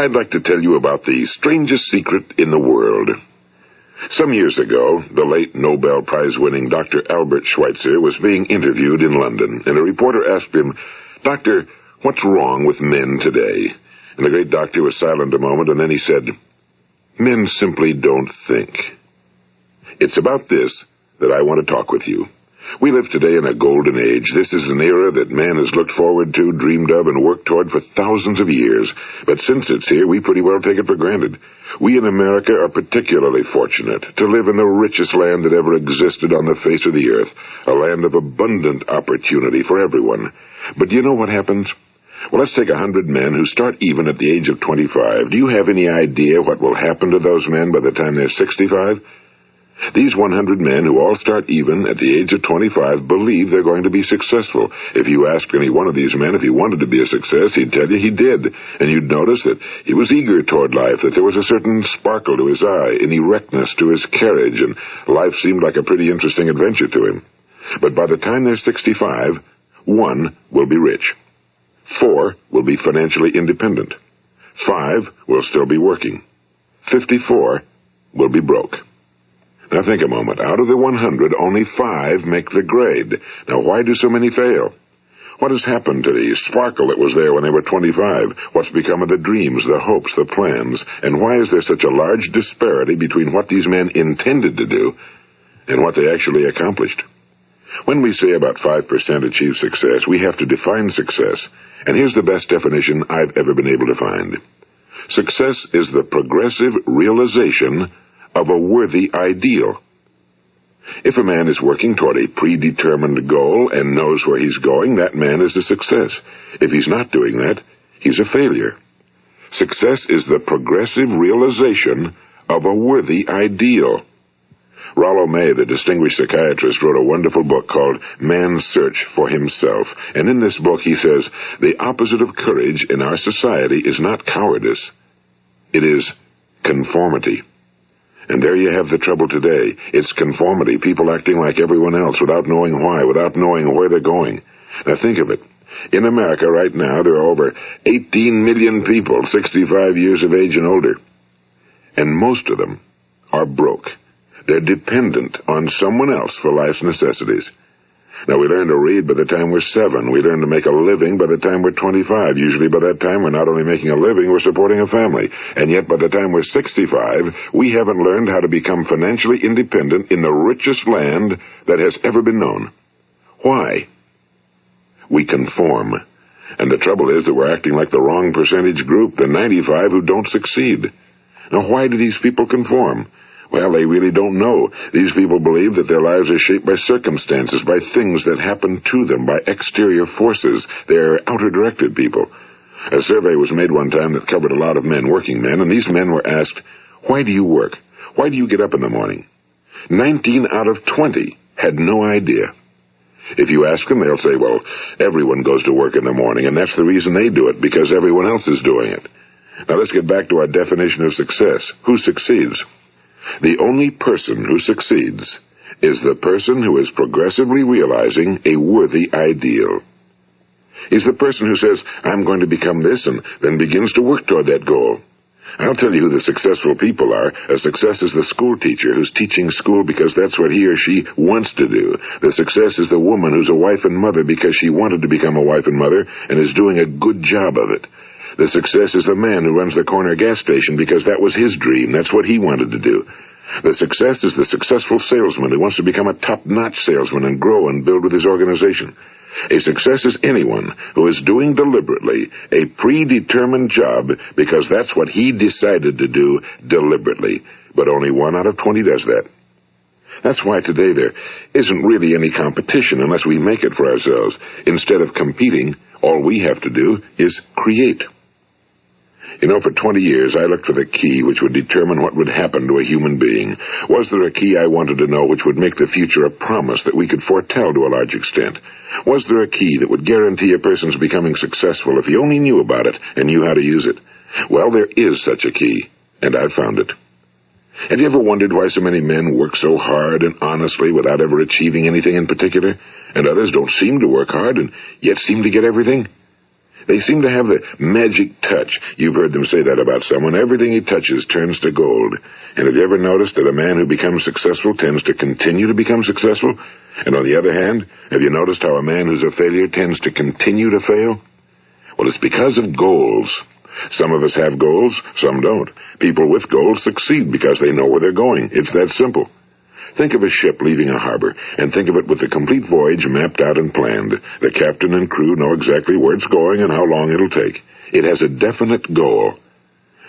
I'd like to tell you about the strangest secret in the world. Some years ago, the late Nobel Prize-winning Dr. Albert Schweitzer was being interviewed in London, and a reporter asked him, "Doctor, what's wrong with men today?" And the great doctor was silent a moment, and then he said, "Men simply don't think." It's about this that I want to talk with you. We live today in a golden age. This is an era that man has looked forward to, dreamed of, and worked toward for thousands of years. But since it's here, we pretty well take it for granted. We in America are particularly fortunate to live in the richest land that ever existed on the face of the earth, a land of abundant opportunity for everyone. But do you know what happens? Well, let's take 100 men who start even at the age of 25. Do you have any idea what will happen to those men by the time they're 65? These 100 men who all start even at the age of 25 believe they're going to be successful. If you asked any one of these men if he wanted to be a success, he'd tell you he did. And you'd notice that he was eager toward life, that there was a certain sparkle to his eye, an erectness to his carriage, and life seemed like a pretty interesting adventure to him. But by the time they're 65, 1 will be rich. 4 will be financially independent. 5 will still be working. 54 will be broke. Now think a moment. Out of the 100, only 5 make the grade. Now why do so many fail? What has happened to the sparkle that was there when they were 25? What's become of the dreams, the hopes, the plans? And why is there such a large disparity between what these men intended to do and what they actually accomplished? When we say about 5% achieve success, we have to define success. And here's the best definition I've ever been able to find. Success is the progressive realization of a worthy ideal. If a man is working toward a predetermined goal and knows where he's going, that man is a success. If he's not doing that, he's a failure. Success is the progressive realization of a worthy ideal. Rollo May, the distinguished psychiatrist, wrote a wonderful book called Man's Search for Himself. And in this book he says, the opposite of courage in our society is not cowardice. It is conformity. And there you have the trouble today. It's conformity, people acting like everyone else without knowing why, without knowing where they're going. Now think of it. In America right now, there are over 18 million people 65 years of age and older. And most of them are broke. They're dependent on someone else for life's necessities. Now, we learn to read by the time we're 7. We learn to make a living by the time we're 25. Usually by that time, we're not only making a living, we're supporting a family. And yet, by the time we're 65, we haven't learned how to become financially independent in the richest land that has ever been known. Why? We conform. And the trouble is that we're acting like the wrong percentage group, the 95 who don't succeed. Now, why do these people conform? Well, they really don't know. These people believe that their lives are shaped by circumstances, by things that happen to them, by exterior forces. They're outer-directed people. A survey was made one time that covered a lot of men, working men, and these men were asked, "Why do you work? Why do you get up in the morning?" 19 out of 20 had no idea. If you ask them, they'll say, well, everyone goes to work in the morning, and that's the reason they do it, because everyone else is doing it. Now let's get back to our definition of success. Who succeeds? The only person who succeeds is the person who is progressively realizing a worthy ideal. He's the person who says, I'm going to become this, and then begins to work toward that goal. I'll tell you who the successful people are. A success is the school teacher who's teaching school because that's what he or she wants to do. The success is the woman who's a wife and mother because she wanted to become a wife and mother and is doing a good job of it. The success is the man who runs the corner gas station because that was his dream. That's what he wanted to do. The success is the successful salesman who wants to become a top-notch salesman and grow and build with his organization. A success is anyone who is doing deliberately a predetermined job because that's what he decided to do deliberately. But only 1 out of 20 does that. That's why today there isn't really any competition unless we make it for ourselves. Instead of competing, all we have to do is create. You know, for 20 years, I looked for the key which would determine what would happen to a human being. Was there a key I wanted to know which would make the future a promise that we could foretell to a large extent? Was there a key that would guarantee a person's becoming successful if he only knew about it and knew how to use it? Well, there is such a key, and I've found it. Have you ever wondered why so many men work so hard and honestly without ever achieving anything in particular, and others don't seem to work hard and yet seem to get everything? They seem to have the magic touch. You've heard them say that about someone. Everything he touches turns to gold. And have you ever noticed that a man who becomes successful tends to continue to become successful? And on the other hand, have you noticed how a man who's a failure tends to continue to fail? Well, it's because of goals. Some of us have goals, some don't. People with goals succeed because they know where they're going. It's that simple. Think of a ship leaving a harbor, and think of it with the complete voyage mapped out and planned. The captain and crew know exactly where it's going and how long it'll take. It has a definite goal.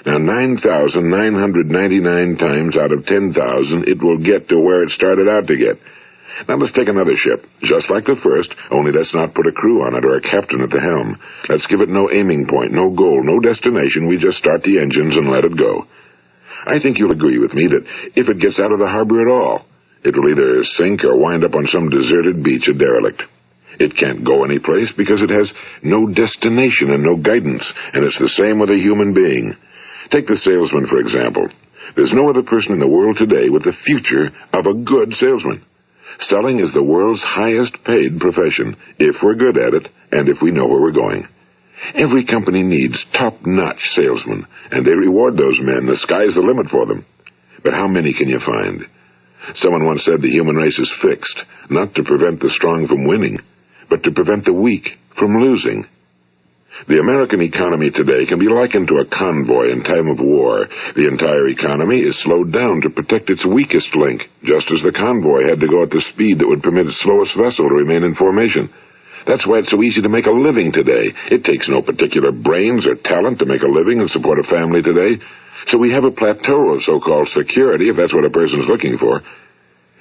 Now, 9,999 times out of 10,000, it will get to where it started out to get. Now, let's take another ship, just like the first, only let's not put a crew on it or a captain at the helm. Let's give it no aiming point, no goal, no destination. We just start the engines and let it go. I think you'll agree with me that if it gets out of the harbor at all, it will either sink or wind up on some deserted beach, a derelict. It can't go any place because it has no destination and no guidance, and it's the same with a human being. Take the salesman, for example. There's no other person in the world today with the future of a good salesman. Selling is the world's highest paid profession, if we're good at it and if we know where we're going. Every company needs top-notch salesmen, and they reward those men. The sky's the limit for them. But how many can you find? Someone once said the human race is fixed, not to prevent the strong from winning, but to prevent the weak from losing. The American economy today can be likened to a convoy in time of war. The entire economy is slowed down to protect its weakest link, just as the convoy had to go at the speed that would permit its slowest vessel to remain in formation. That's why it's so easy to make a living today. It takes no particular brains or talent to make a living and support a family today. So we have a plateau of so-called security, if that's what a person's looking for.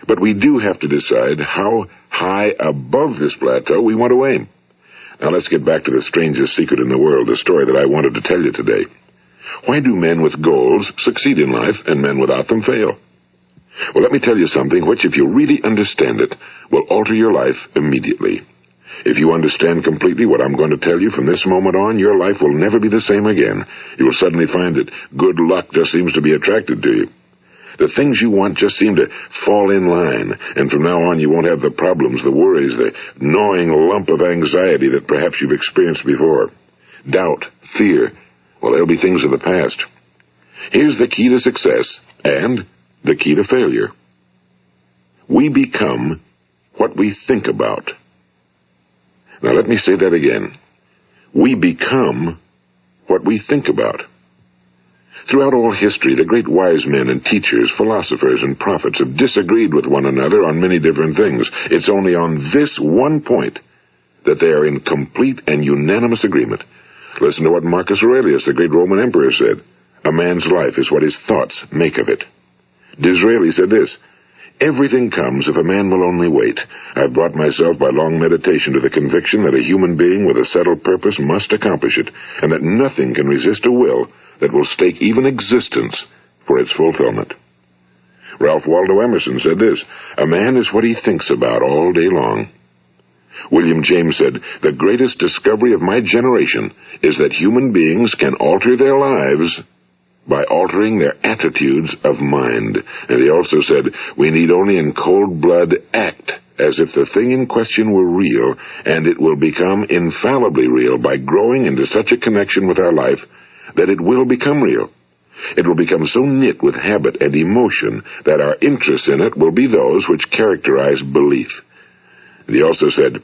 But we do have to decide how high above this plateau we want to aim. Now let's get back to the strangest secret in the world, the story that I wanted to tell you today. Why do men with goals succeed in life and men without them fail? Well, let me tell you something which, if you really understand it, will alter your life immediately. If you understand completely what I'm going to tell you from this moment on, your life will never be the same again. You will suddenly find that good luck just seems to be attracted to you. The things you want just seem to fall in line, and from now on you won't have the problems, the worries, the gnawing lump of anxiety that perhaps you've experienced before. Doubt, fear, well, they'll be things of the past. Here's the key to success and the key to failure. We become what we think about. Now let me say that again. We become what we think about. Throughout all history, the great wise men and teachers, philosophers and prophets have disagreed with one another on many different things. It's only on this one point that they are in complete and unanimous agreement. Listen to what Marcus Aurelius, the great Roman emperor, said. A man's life is what his thoughts make of it. Disraeli said this, everything comes if a man will only wait. I've brought myself by long meditation to the conviction that a human being with a settled purpose must accomplish it, and that nothing can resist a will that will stake even existence for its fulfillment. Ralph Waldo Emerson said this, a man is what he thinks about all day long. William James said, the greatest discovery of my generation is that human beings can alter their lives by altering their attitudes of mind. And he also said, we need only in cold blood act as if the thing in question were real, and it will become infallibly real by growing into such a connection with our life that it will become real. It will become so knit with habit and emotion that our interest in it will be those which characterize belief. And he also said,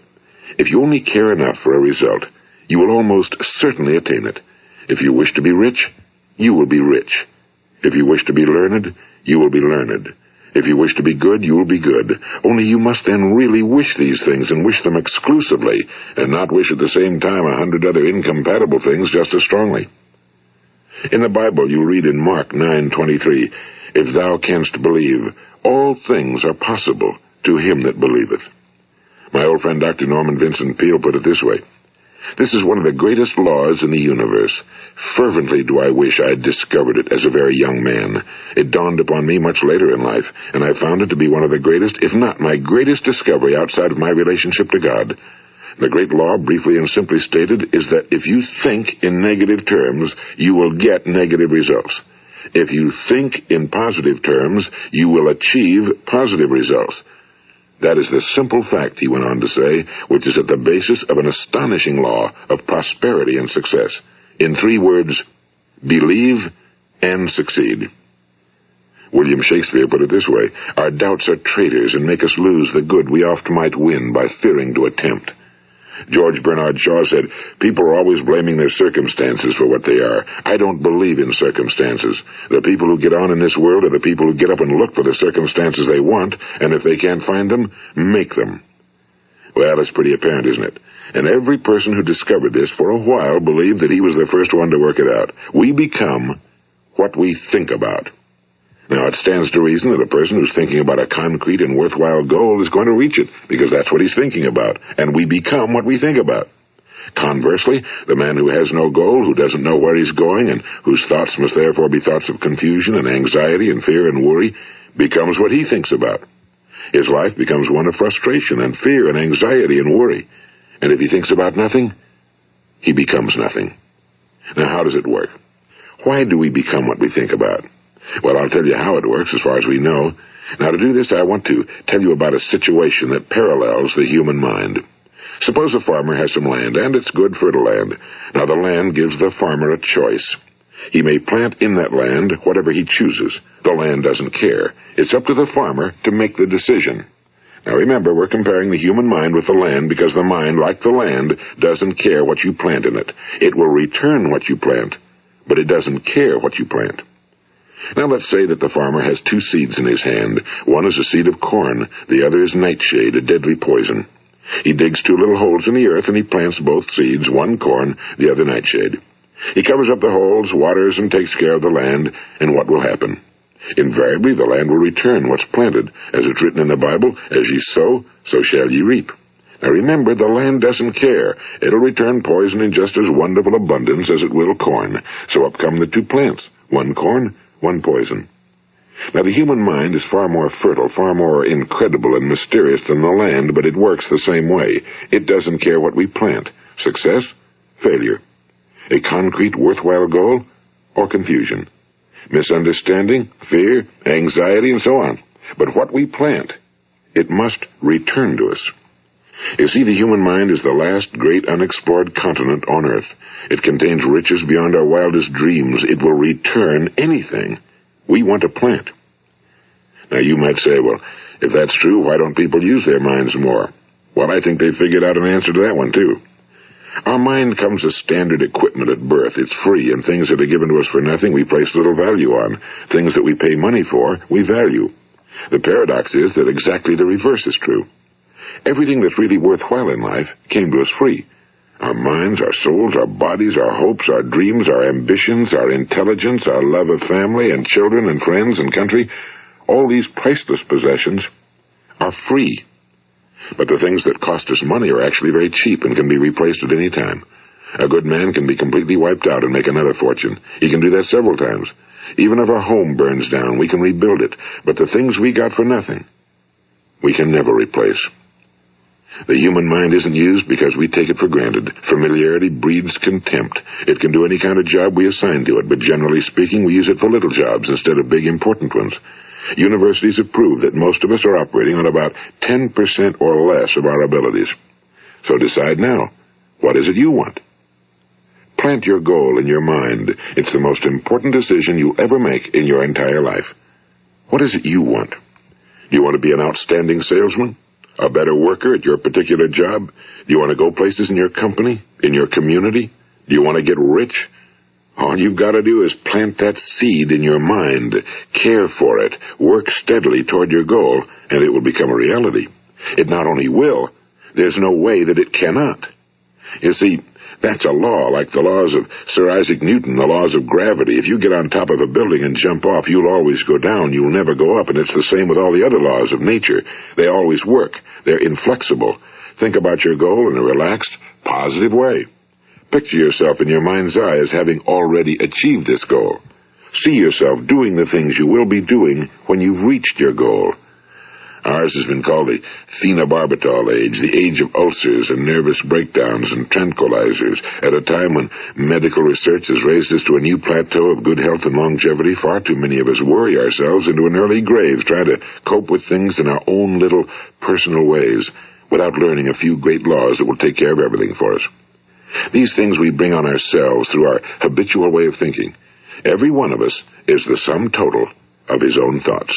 if you only care enough for a result, you will almost certainly attain it. If you wish to be rich, you will be rich. If you wish to be learned, you will be learned. If you wish to be good, you will be good. Only you must then really wish these things, and wish them exclusively, and not wish at the same time 100 other incompatible things just as strongly. In the Bible, you read in Mark 9:23, if thou canst believe, all things are possible to him that believeth. My old friend Dr. Norman Vincent Peale put it this way, this is one of the greatest laws in the universe. Fervently do I wish I had discovered it as a very young man. It dawned upon me much later in life, and I found it to be one of the greatest, if not my greatest discovery outside of my relationship to God. The great law, briefly and simply stated, is that if you think in negative terms, you will get negative results. If you think in positive terms, you will achieve positive results. That is the simple fact, he went on to say, which is at the basis of an astonishing law of prosperity and success. In 3 words, believe and succeed. William Shakespeare put it this way, our doubts are traitors and make us lose the good we oft might win by fearing to attempt. George Bernard Shaw said, people are always blaming their circumstances for what they are. I don't believe in circumstances. The people who get on in this world are the people who get up and look for the circumstances they want, and if they can't find them, make them. Well, it's pretty apparent, isn't it? And every person who discovered this for a while believed that he was the first one to work it out. We become what we think about. Now, it stands to reason that a person who's thinking about a concrete and worthwhile goal is going to reach it, because that's what he's thinking about, and we become what we think about. Conversely, the man who has no goal, who doesn't know where he's going, and whose thoughts must therefore be thoughts of confusion and anxiety and fear and worry, becomes what he thinks about. His life becomes one of frustration and fear and anxiety and worry. And if he thinks about nothing, he becomes nothing. Now, how does it work? Why do we become what we think about? Well, I'll tell you how it works as far as we know. Now, to do this, I want to tell you about a situation that parallels the human mind. Suppose a farmer has some land, and it's good fertile land. Now, the land gives the farmer a choice. He may plant in that land whatever he chooses. The land doesn't care. It's up to the farmer to make the decision. Now, remember, we're comparing the human mind with the land because the mind, like the land, doesn't care what you plant in it. It will return what you plant, but it doesn't care what you plant. Now let's say that the farmer has 2 seeds in his hand. One is a seed of corn, the other is nightshade, a deadly poison. He digs 2 little holes in the earth and he plants both seeds, one corn, the other nightshade. He covers up the holes, waters, and takes care of the land, and what will happen? Invariably the land will return what's planted. As it's written in the Bible, as ye sow, so shall ye reap. Now remember, the land doesn't care. It'll return poison in just as wonderful abundance as it will corn. So up come the 2 plants, one corn, one poison. Now, the human mind is far more fertile, far more incredible and mysterious than the land, but it works the same way. It doesn't care what we plant. Success, failure. A concrete, worthwhile goal, or confusion. Misunderstanding, fear, anxiety, and so on. But what we plant, it must return to us. You see, the human mind is the last great unexplored continent on Earth. It contains riches beyond our wildest dreams. It will return anything we want to plant. Now, you might say, well, if that's true, why don't people use their minds more? Well, I think they figured out an answer to that one, too. Our mind comes as standard equipment at birth. It's free, and things that are given to us for nothing we place little value on. Things that we pay money for, we value. The paradox is that exactly the reverse is true. Everything that's really worthwhile in life came to us free. Our minds, our souls, our bodies, our hopes, our dreams, our ambitions, our intelligence, our love of family and children and friends and country, all these priceless possessions are free. But the things that cost us money are actually very cheap and can be replaced at any time. A good man can be completely wiped out and make another fortune. He can do that several times. Even if our home burns down, we can rebuild it. But the things we got for nothing, we can never replace. The human mind isn't used because we take it for granted. Familiarity breeds contempt. It can do any kind of job we assign to it, but generally speaking, we use it for little jobs instead of big, important ones. Universities have proved that most of us are operating on about 10% or less of our abilities. So decide now, what is it you want? Plant your goal in your mind. It's the most important decision you'll ever make in your entire life. What is it you want? Do you want to be an outstanding salesman? A better worker at your particular job? Do you want to go places in your company? In your community? Do you want to get rich? All you've got to do is plant that seed in your mind, care for it, work steadily toward your goal, and it will become a reality. It not only will, there's no way that it cannot. You see, that's a law, like the laws of Sir Isaac Newton, the laws of gravity. If you get on top of a building and jump off, you'll always go down. You'll never go up, and it's the same with all the other laws of nature. They always work. They're inflexible. Think about your goal in a relaxed, positive way. Picture yourself in your mind's eye as having already achieved this goal. See yourself doing the things you will be doing when you've reached your goal. Ours has been called the phenobarbital age, the age of ulcers and nervous breakdowns and tranquilizers, at a time when medical research has raised us to a new plateau of good health and longevity. Far too many of us worry ourselves into an early grave trying to cope with things in our own little personal ways without learning a few great laws that will take care of everything for us. These things we bring on ourselves through our habitual way of thinking. Every one of us is the sum total of his own thoughts.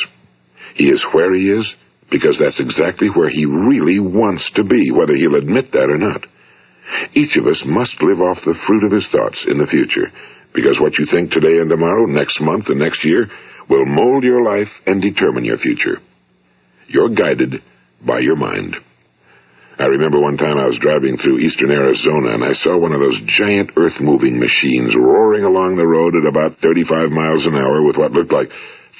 He is where he is because that's exactly where he really wants to be, whether he'll admit that or not. Each of us must live off the fruit of his thoughts in the future, because what you think today and tomorrow, next month and next year, will mold your life and determine your future. You're guided by your mind. I remember one time I was driving through eastern Arizona, and I saw one of those giant earth-moving machines roaring along the road at about 35 miles an hour with what looked like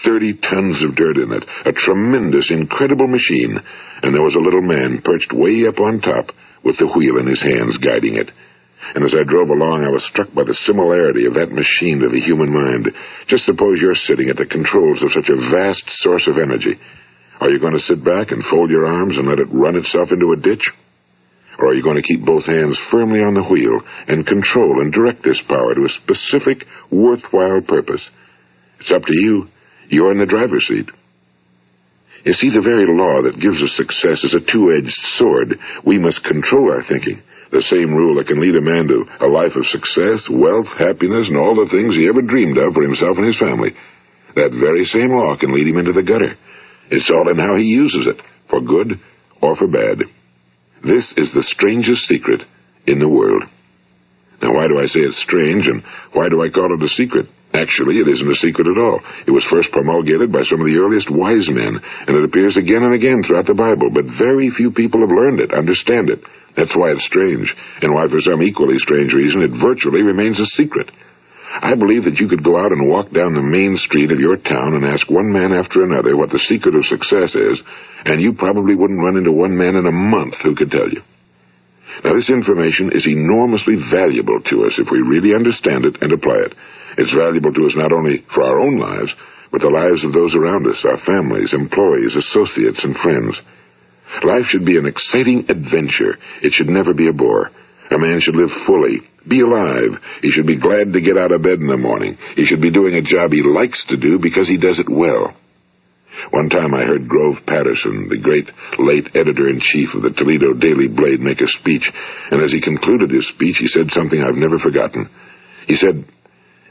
30 tons of dirt in it, a tremendous, incredible machine, and there was a little man perched way up on top with the wheel in his hands guiding it. And as I drove along, I was struck by the similarity of that machine to the human mind. Just suppose you're sitting at the controls of such a vast source of energy. Are you going to sit back and fold your arms and let it run itself into a ditch? Or are you going to keep both hands firmly on the wheel and control and direct this power to a specific, worthwhile purpose? It's up to you. You're in the driver's seat. You see, the very law that gives us success is a two-edged sword. We must control our thinking. The same rule that can lead a man to a life of success, wealth, happiness, and all the things he ever dreamed of for himself and his family. That very same law can lead him into the gutter. It's all in how he uses it, for good or for bad. This is the strangest secret in the world. Now, why do I say it's strange, and why do I call it a secret? Actually, it isn't a secret at all. It was first promulgated by some of the earliest wise men, and it appears again and again throughout the Bible, but very few people have learned it, understand it. That's why it's strange, and why, for some equally strange reason, it virtually remains a secret. I believe that you could go out and walk down the main street of your town and ask one man after another what the secret of success is, and you probably wouldn't run into one man in a month who could tell you. Now, this information is enormously valuable to us if we really understand it and apply it. It's valuable to us not only for our own lives, but the lives of those around us, our families, employees, associates, and friends. Life should be an exciting adventure. It should never be a bore. A man should live fully, be alive. He should be glad to get out of bed in the morning. He should be doing a job he likes to do because he does it well. One time I heard Grove Patterson, the great late editor-in-chief of the Toledo Daily Blade, make a speech, and as he concluded his speech, he said something I've never forgotten. He said,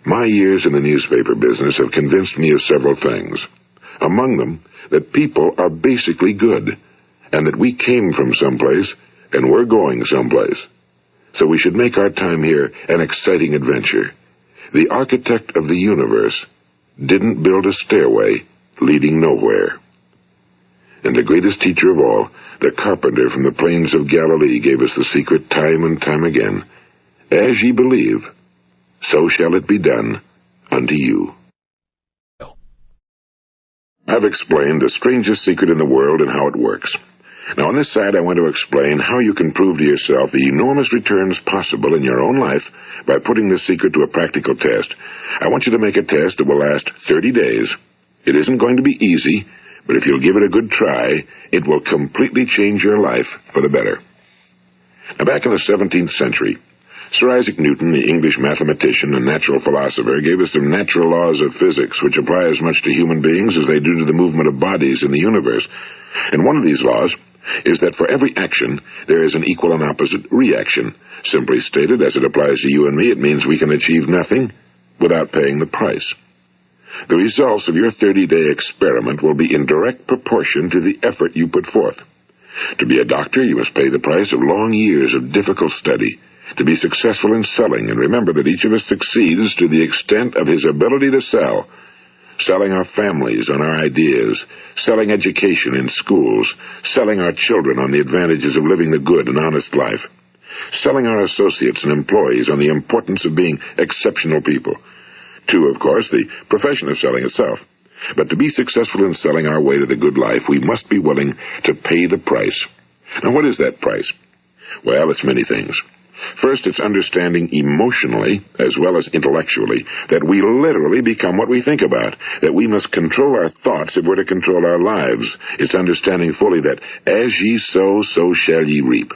"My years in the newspaper business have convinced me of several things. Among them, that people are basically good, and that we came from someplace, and we're going someplace. So we should make our time here an exciting adventure. The architect of the universe didn't build a stairway leading nowhere." And the greatest teacher of all, the carpenter from the plains of Galilee, gave us the secret time and time again. As ye believe, so shall it be done unto you. I've explained the strangest secret in the world and how it works. Now, on this side, I want to explain how you can prove to yourself the enormous returns possible in your own life by putting this secret to a practical test. I want you to make a test that will last 30 days. It isn't going to be easy, but if you'll give it a good try, it will completely change your life for the better. Now, back in the 17th century, Sir Isaac Newton, the English mathematician and natural philosopher, gave us some natural laws of physics which apply as much to human beings as they do to the movement of bodies in the universe. And one of these laws is that for every action, there is an equal and opposite reaction. Simply stated, as it applies to you and me, it means we can achieve nothing without paying the price. The results of your 30-day experiment will be in direct proportion to the effort you put forth. To be a doctor, you must pay the price of long years of difficult study. To be successful in selling, and remember that each of us succeeds to the extent of his ability to sell. Selling our families on our ideas, selling education in schools, selling our children on the advantages of living the good and honest life, selling our associates and employees on the importance of being exceptional people. To, of course, the profession of selling itself. But to be successful in selling our way to the good life, we must be willing to pay the price. Now, what is that price? Well, it's many things. First, it's understanding emotionally, as well as intellectually, that we literally become what we think about, that we must control our thoughts if we're to control our lives. It's understanding fully that as ye sow, so shall ye reap.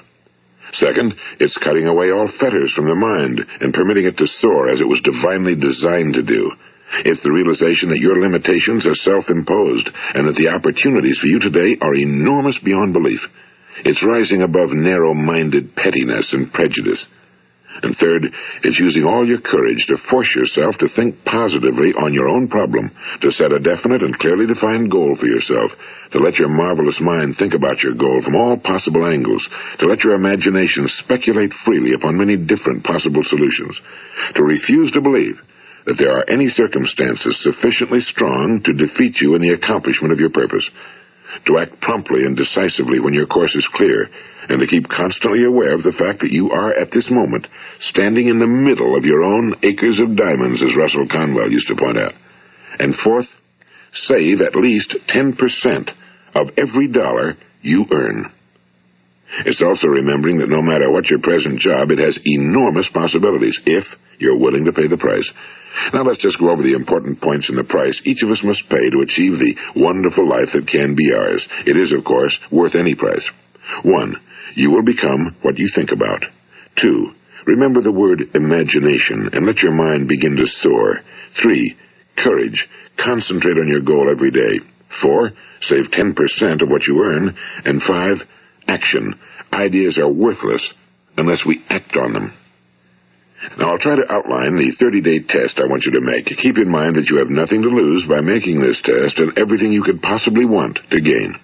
Second, it's cutting away all fetters from the mind and permitting it to soar as it was divinely designed to do. It's the realization that your limitations are self-imposed and that the opportunities for you today are enormous beyond belief. It's rising above narrow-minded pettiness and prejudice. And third, it's using all your courage to force yourself to think positively on your own problem, to set a definite and clearly defined goal for yourself, to let your marvelous mind think about your goal from all possible angles, to let your imagination speculate freely upon many different possible solutions, to refuse to believe that there are any circumstances sufficiently strong to defeat you in the accomplishment of your purpose, to act promptly and decisively when your course is clear, and to keep constantly aware of the fact that you are, at this moment, standing in the middle of your own acres of diamonds, as Russell Conwell used to point out. And fourth, save at least 10% of every dollar you earn. It's also remembering that no matter what your present job, it has enormous possibilities, if you're willing to pay the price. Now let's just go over the important points in the price each of us must pay to achieve the wonderful life that can be ours. It is, of course, worth any price. 1. You will become what you think about. 2. Remember the word imagination and let your mind begin to soar. 3. Courage. Concentrate on your goal every day. 4. Save 10% of what you earn. And 5. Action. Ideas are worthless unless we act on them. Now, I'll try to outline the 30-day test I want you to make. Keep in mind that you have nothing to lose by making this test and everything you could possibly want to gain.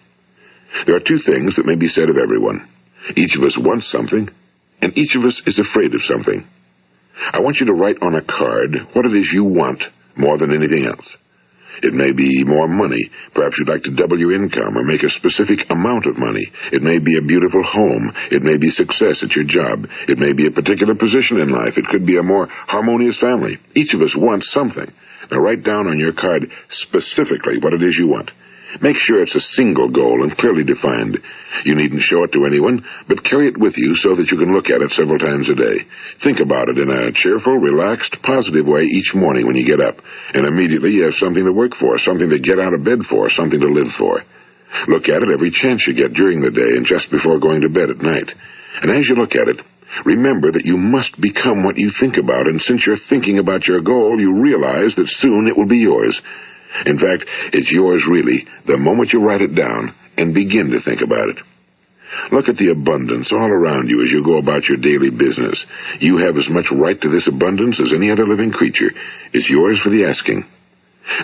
There are 2 things that may be said of everyone. Each of us wants something, and each of us is afraid of something. I want you to write on a card what it is you want more than anything else. It may be more money. Perhaps you'd like to double your income or make a specific amount of money. It may be a beautiful home. It may be success at your job. It may be a particular position in life. It could be a more harmonious family. Each of us wants something. Now write down on your card specifically what it is you want. Make sure it's a single goal and clearly defined. You needn't show it to anyone, but carry it with you so that you can look at it several times a day. Think about it in a cheerful, relaxed, positive way each morning when you get up, and immediately you have something to work for, something to get out of bed for, something to live for. Look at it every chance you get during the day and just before going to bed at night. And as you look at it, remember that you must become what you think about, and since you're thinking about your goal, you realize that soon it will be yours. In fact, it's yours really the moment you write it down and begin to think about it. Look at the abundance all around you as you go about your daily business. You have as much right to this abundance as any other living creature. It's yours for the asking.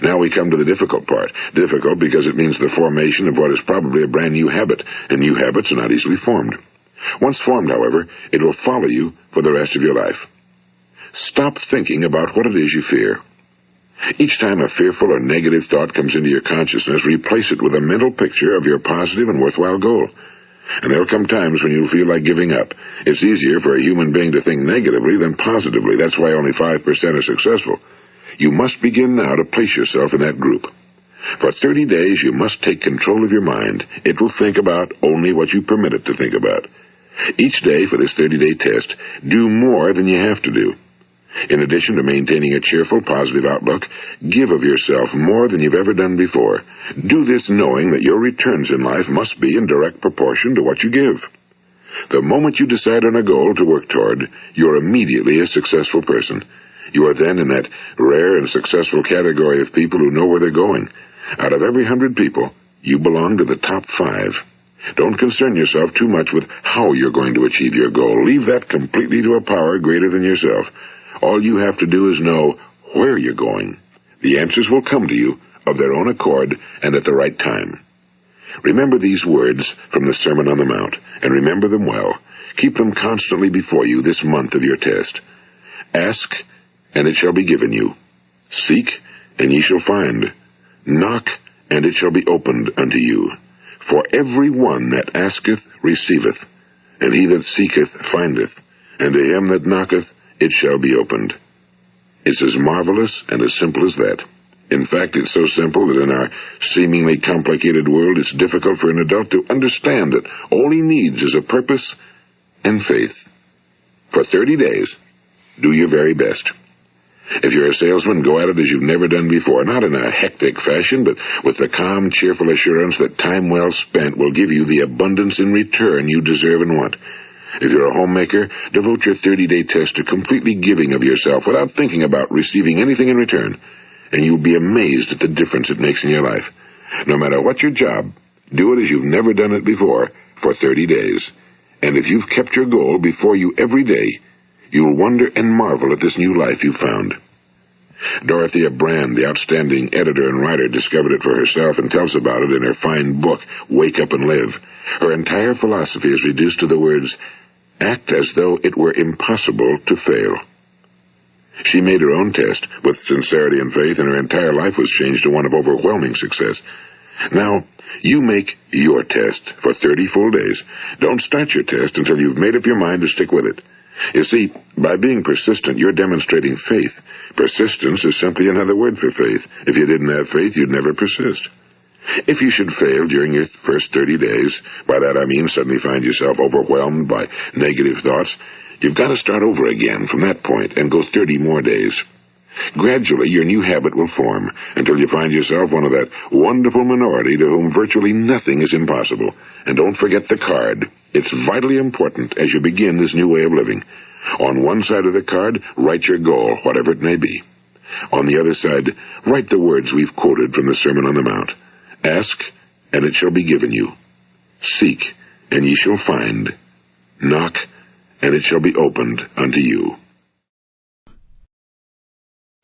Now we come to the difficult part. Difficult because it means the formation of what is probably a brand new habit, and new habits are not easily formed. Once formed, however, it will follow you for the rest of your life. Stop thinking about what it is you fear. Each time a fearful or negative thought comes into your consciousness, replace it with a mental picture of your positive and worthwhile goal. And there'll come times when you'll feel like giving up. It's easier for a human being to think negatively than positively. That's why only 5% are successful. You must begin now to place yourself in that group. For 30 days, you must take control of your mind. It will think about only what you permit it to think about. Each day for this 30-day test, do more than you have to do. In addition to maintaining a cheerful, positive outlook, give of yourself more than you've ever done before. Do this knowing that your returns in life must be in direct proportion to what you give. The moment you decide on a goal to work toward, you're immediately a successful person. You are then in that rare and successful category of people who know where they're going. Out of every 100 people, you belong to the top 5. Don't concern yourself too much with how you're going to achieve your goal. Leave that completely to a power greater than yourself. All you have to do is know where you're going. The answers will come to you of their own accord and at the right time. Remember these words from the Sermon on the Mount, and remember them well. Keep them constantly before you this month of your test. Ask, and it shall be given you. Seek, and ye shall find. Knock, and it shall be opened unto you. For every one that asketh receiveth, and he that seeketh findeth, and to him that knocketh it shall be opened. It's as marvelous and as simple as that. In fact, it's so simple that in our seemingly complicated world, it's difficult for an adult to understand that all he needs is a purpose and faith. For 30 days, do your very best. If you're a salesman, go at it as you've never done before, not in a hectic fashion, but with the calm, cheerful assurance that time well spent will give you the abundance in return you deserve and want. If you're a homemaker, devote your 30-day test to completely giving of yourself without thinking about receiving anything in return, and you'll be amazed at the difference it makes in your life. No matter what your job, do it as you've never done it before for 30 days. And if you've kept your goal before you every day, you'll wonder and marvel at this new life you've found. Dorothea Brand, the outstanding editor and writer, discovered it for herself and tells about it in her fine book, Wake Up and Live. Her entire philosophy is reduced to the words, act as though it were impossible to fail. She made her own test with sincerity and faith, and her entire life was changed to one of overwhelming success. Now, you make your test for 30 full days. Don't start your test until you've made up your mind to stick with it. You see, by being persistent, you're demonstrating faith. Persistence is simply another word for faith. If you didn't have faith, you'd never persist. If you should fail during your first 30 days, by that I mean suddenly find yourself overwhelmed by negative thoughts, you've got to start over again from that point and go 30 more days. Gradually, your new habit will form until you find yourself one of that wonderful minority to whom virtually nothing is impossible. And don't forget the card. It's vitally important as you begin this new way of living. On one side of the card, write your goal, whatever it may be. On the other side, write the words we've quoted from the Sermon on the Mount. Ask, and it shall be given you. Seek, and ye shall find. Knock, and it shall be opened unto you.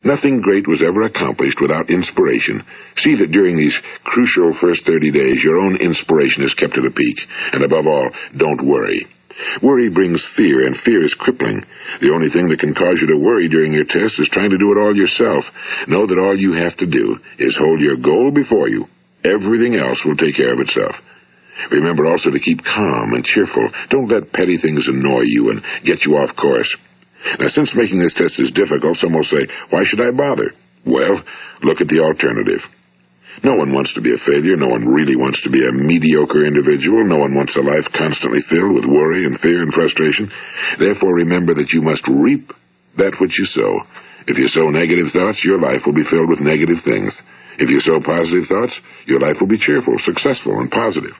Nothing great was ever accomplished without inspiration. See that during these crucial first 30 days, your own inspiration is kept at a peak. And above all, don't worry. Worry brings fear, and fear is crippling. The only thing that can cause you to worry during your test is trying to do it all yourself. Know that all you have to do is hold your goal before you. Everything else will take care of itself. Remember also to keep calm and cheerful. Don't let petty things annoy you and get you off course. Now, since making this test is difficult, some will say, why should I bother? Well, look at the alternative. No one wants to be a failure. No one really wants to be a mediocre individual. No one wants a life constantly filled with worry and fear and frustration. Therefore, remember that you must reap that which you sow. If you sow negative thoughts, your life will be filled with negative things. If you sow positive thoughts, your life will be cheerful, successful, and positive.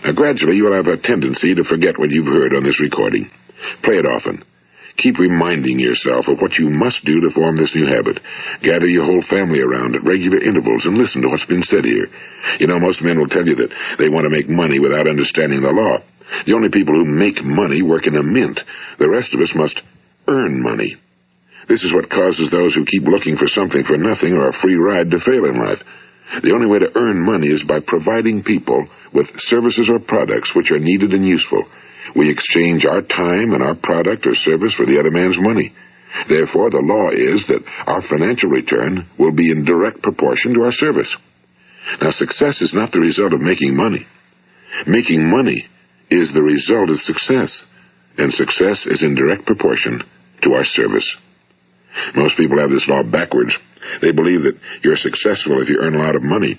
Now, gradually, you will have a tendency to forget what you've heard on this recording. Play it often. Keep reminding yourself of what you must do to form this new habit. Gather your whole family around at regular intervals and listen to what's been said here. You know, most men will tell you that they want to make money without understanding the law. The only people who make money work in a mint. The rest of us must earn money. This is what causes those who keep looking for something for nothing or a free ride to fail in life. The only way to earn money is by providing people with services or products which are needed and useful. We exchange our time and our product or service for the other man's money. Therefore, the law is that our financial return will be in direct proportion to our service. Now, success is not the result of making money. Making money is the result of success, and success is in direct proportion to our service. Most people have this law backwards. They believe that you're successful if you earn a lot of money.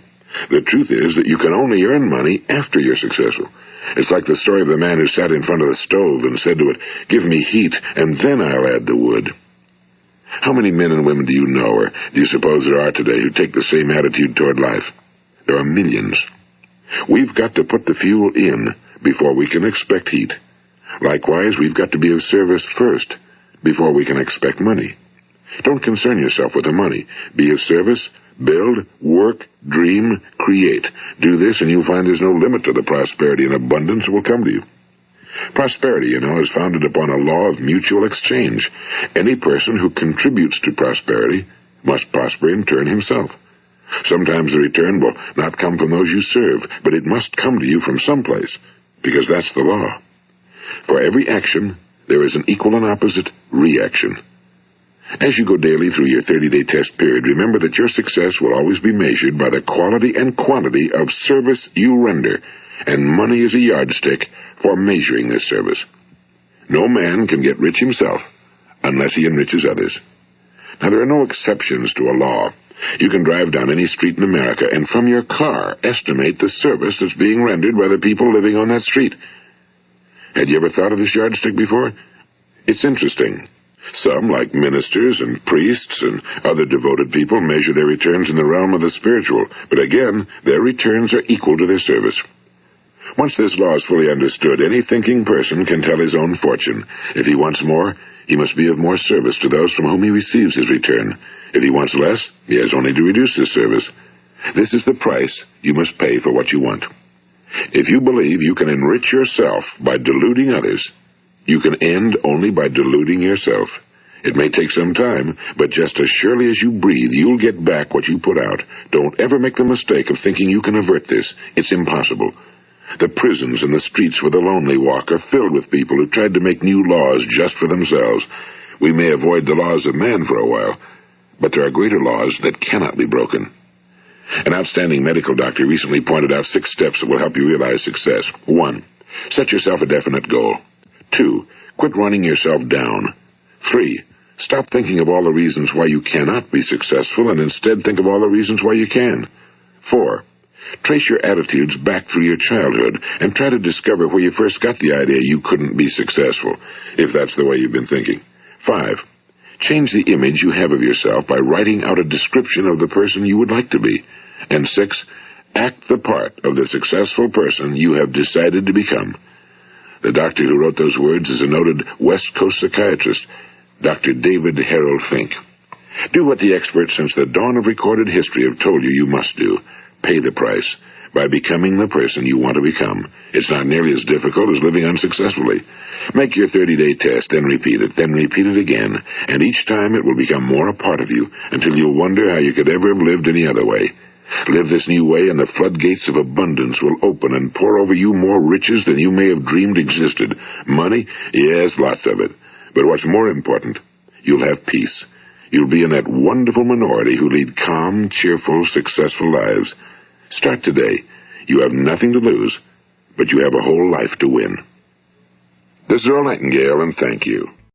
The truth is that you can only earn money after you're successful. It's like the story of the man who sat in front of the stove and said to it, "Give me heat, and then I'll add the wood." How many men and women do you know, or do you suppose there are today, who take the same attitude toward life? There are millions. We've got to put the fuel in before we can expect heat. Likewise, we've got to be of service first before we can expect money. Don't concern yourself with the money. Be of service. Build, work, dream, create. Do this, and you'll find there's no limit to the prosperity and abundance that will come to you. Prosperity, you know, is founded upon a law of mutual exchange. Any person who contributes to prosperity must prosper in turn himself. Sometimes the return will not come from those you serve, but it must come to you from someplace, because that's the law. For every action, there is an equal and opposite reaction. As you go daily through your 30-day test period, remember that your success will always be measured by the quality and quantity of service you render, and money is a yardstick for measuring this service. No man can get rich himself unless he enriches others. Now, there are no exceptions to a law. You can drive down any street in America and from your car estimate the service that's being rendered by the people living on that street. Had you ever thought of this yardstick before? It's interesting. Some, like ministers and priests and other devoted people, measure their returns in the realm of the spiritual, but again, their returns are equal to their service. Once this law is fully understood, any thinking person can tell his own fortune. If he wants more, he must be of more service to those from whom he receives his return. If he wants less, he has only to reduce his service. This is the price you must pay for what you want. If you believe you can enrich yourself by deluding others, you can end only by deluding yourself. It may take some time, but just as surely as you breathe, you'll get back what you put out. Don't ever make the mistake of thinking you can avert this. It's impossible. The prisons and the streets where the lonely walk are filled with people who tried to make new laws just for themselves. We may avoid the laws of man for a while, but there are greater laws that cannot be broken. An outstanding medical doctor recently pointed out 6 steps that will help you realize success. 1. Set yourself a definite goal. 2. Quit running yourself down. 3. Stop thinking of all the reasons why you cannot be successful and instead think of all the reasons why you can. 4. Trace your attitudes back through your childhood and try to discover where you first got the idea you couldn't be successful, if that's the way you've been thinking. 5. Change the image you have of yourself by writing out a description of the person you would like to be. And 6. Act the part of the successful person you have decided to become. The doctor who wrote those words is a noted West Coast psychiatrist, Dr. David Harold Fink. Do what the experts since the dawn of recorded history have told you must do. Pay the price by becoming the person you want to become. It's not nearly as difficult as living unsuccessfully. Make your 30-day test, then repeat it again, and each time it will become more a part of you until you'll wonder how you could ever have lived any other way. Live this new way, and the floodgates of abundance will open and pour over you more riches than you may have dreamed existed. Money? Yes, lots of it. But what's more important, you'll have peace. You'll be in that wonderful minority who lead calm, cheerful, successful lives. Start today. You have nothing to lose, but you have a whole life to win. This is Earl Nightingale, and thank you.